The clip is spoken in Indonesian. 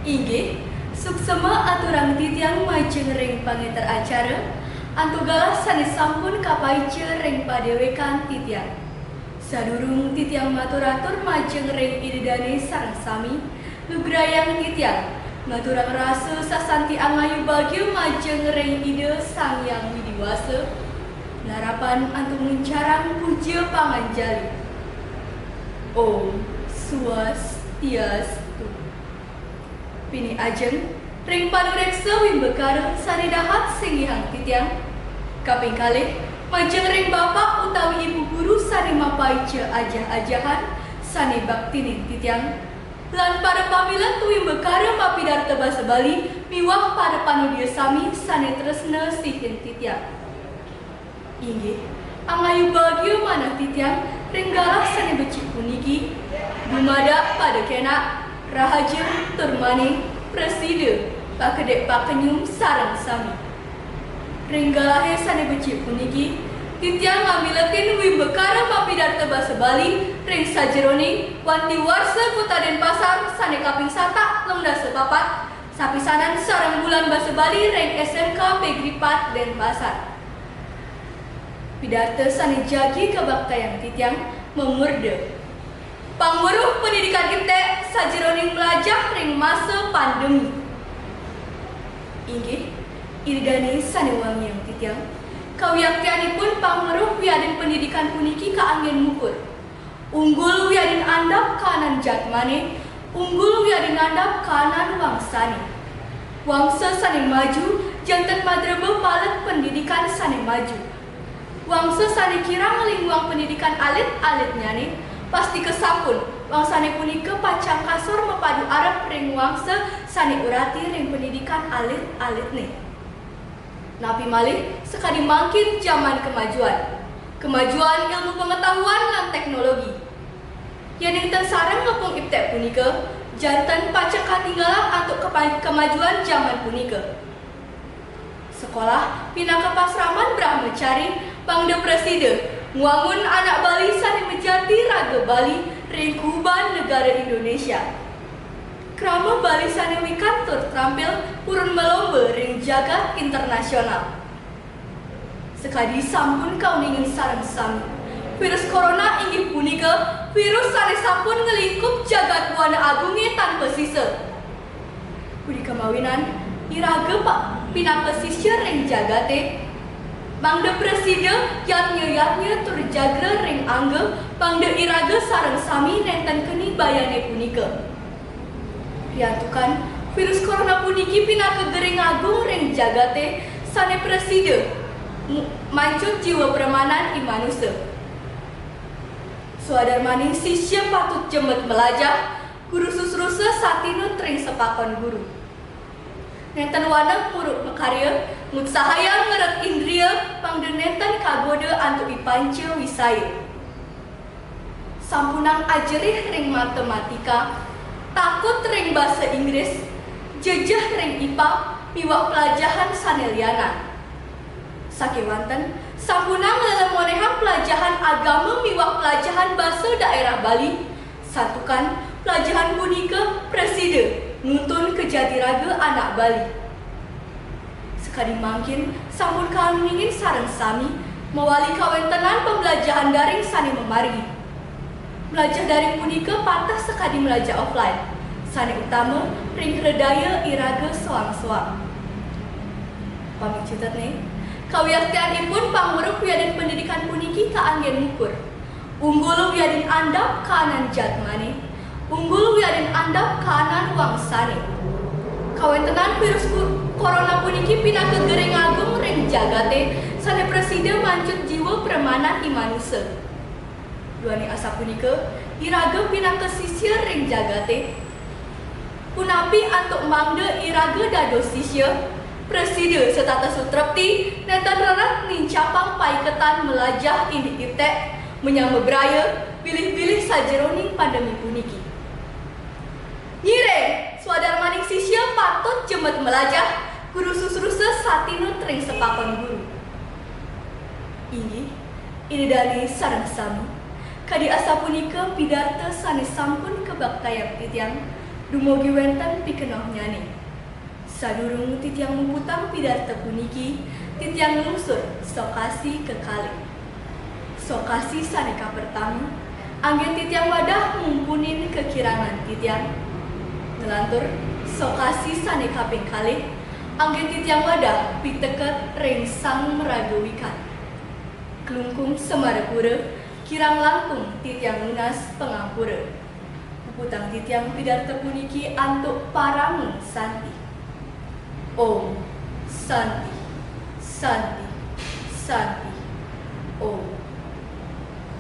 Inggih, suksema aturang titiang majeng ring pangeter acara, antugalah sanes sampun kapaice ring padewekan titiang. Sadurung titiang maturatur majeng ring idedane sareng sami, nugrayang titiang, maturang rasa sasanti angayu bagyo majeng ring ide sang yang widiwasa, narapan antu mencarang puja panganjali. Om Swastiastu. Pini ajeng, ring panureksa wimbekara sanidahat singgihang titiang. Kaping kalih, majeng ring bapak utawi ibu guru sani mapaice ajah-ajahan sani baktinin titiang. Lan pada pamila tu wimbekara mapidarta basa Bali miwah pada panudia sami sani tresna sihin titiang. Inggih, angayu bagyo manah titiang ringgalah sani becik puniki, dumada pada kena rahaja turmaning preside pakedek pakenyum sarang sami. Ringgalahe sani becik puniki, titiang ngamilatin wimbekara mapidarta basa Bali ring sajeroning wanti warsa Kota Denpasar sani kaping sata lemda sepapat sapisanan sarang bulan basa Bali ring SMK Pegripat Denpasar. Pidarta sani jagi kebaktayang titiang memurde pangweruh pendidikan iptek sajeroning melajah ring masa pandemi. Inggih, iridani sani wangiang titiang, kawiyaktianipun pangweruh wiadin pendidikan puniki kaanggen mukur. Unggul wiadin andap kanan jatmane, unggul wiadin andap kanan wangsani. Wangsa sani maju, janten madrebe palet pendidikan sani maju. Wangsa sani kirang lingwang pendidikan alit-alitnya nih, pasti kesampun wangsane punika pacang kasor mepadu arep ring wangsa sani urati ring pendidikan alit-alit nih. Napi malih sekali makin zaman kemajuan ilmu pengetahuan dan teknologi. Yang enten sareng ngepung iptek punika janten pacang katinggalan untuk kemajuan zaman punika. Sekolah pinaka pasraman Brahmacari Pangde Preside nguangun anak Bali sani menjadi raga Bali ring Kuban negara Indonesia. Krama Bali sani wikantur terampil purun melomba ring jagat internasional. Sekadi sampun kauningin sareng sami. Virus corona inggih punika virus sani sampun ngelingkup jagat buana agungnya tanpa sisa. Budi kemawinan iraga pak pinaka sisya ring jagate. Bangde Preside yatnya turjagra ring angge bangde iraga sareng sami nenten keni bayane punika. Riantukan virus corona puniki pinaka gering agung ring jagate sane Preside mancut jiwa permanan imanusa. Suadar maning sisya patut jembet melajah guru susrusa satinu ring sepakon guru. Nenten wana puruk mekarya, mutsahaya ngeret indria, pangde nenten kagoda antu ipanca wisaya. Sampunang ajerih ring matematika, takut ring bahasa Inggris, jejah ring IPA, miwak pelajahan saneliana. Sakewanten, sampunang lelemonehang pelajahan agama miwak pelajahan bahasa daerah Bali, satukan pelajahan punika Preside. Nuntun ke Jatiraga anak Bali. Sekali mangkin sampun kauningin sareng sami mewali kawentenan pembelajaran daring sani memari. Belajar daring punika patah sekali belajar offline. Sani utama ring redaya iraga soang-soang. Pamit citat nih. Kawiyaktianipun pangweruh wiadin pendidikan puniki kaanggen mukur. Unggul wiadin andap kanan jatmane. Unggul wiadin andap kanan wangsane. Kawentenan virus corona puniki pinaka gering agung ring jagate sane Preside mancut jiwa permanan imanusa. Duani asa punika iraga pinaka sisya ring jagate. Punapi antuk mangde iraga dados sisya Preside setata sutrepti nenten rerat nincapang paiketan melajah indi iptek menyambe braya pilih-pilih sajeroning pandemi puniki. Nyire, swadar maning sisya patut jembet melajah guru susrusa satinu tring sepakon guru. Ini dari sareng sami. Kadi asa punika pidarta sanes sampun kebaktayang titiang Dumugi wenten pikenoh nyane. Sadurung titiang muputang pidarta puniki, titiang lungsur sokasi kekalih. Sokasi saneka pertama, anggen titiang wadah mumpunin kekirangan titiang. Ngelantur, sokasi saneka pengkalih, anggen titiang wadah piteket ring sang meragawikan. Kelungkung semarepura, kirang langkung titiang lunas pengampura. Puputang titiang pidarta puniki antuk paramu santi. Om Santi, Santi, Santi, Om.